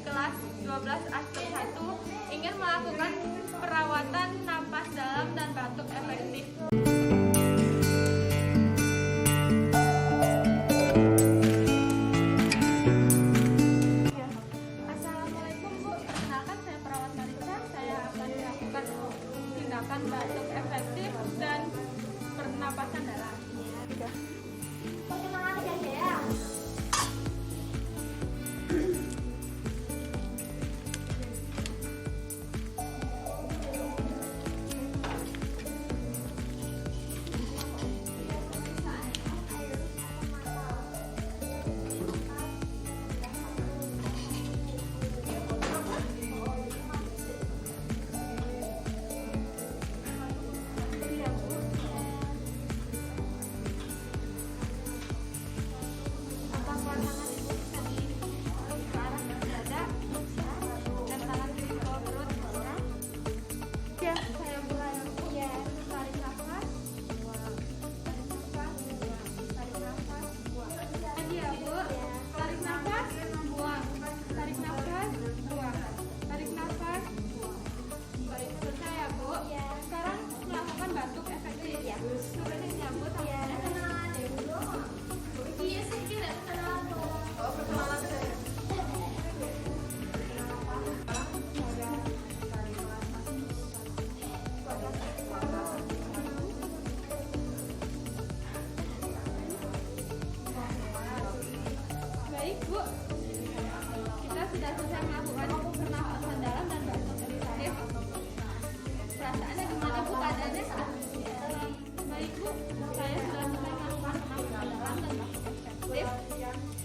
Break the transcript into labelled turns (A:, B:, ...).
A: kelas 12 Aster 1 ingin melakukan perawatan napas dalam dan batuk efektif. Assalamualaikum Bu, perkenalkan saya perawat Marisa. Saya akan melakukan tindakan batuk efektif dan pernapasan dalam.
B: Perkenalkan saya.
A: Baik Bu, kita sudah selesai melakukan pernapasan dalam dan batuk efektif. Perasaannya gimana Bu keadaannya saat ini? Baik Bu, saya sudah selesai melakukan pernapasan dalam dan batuk efektif.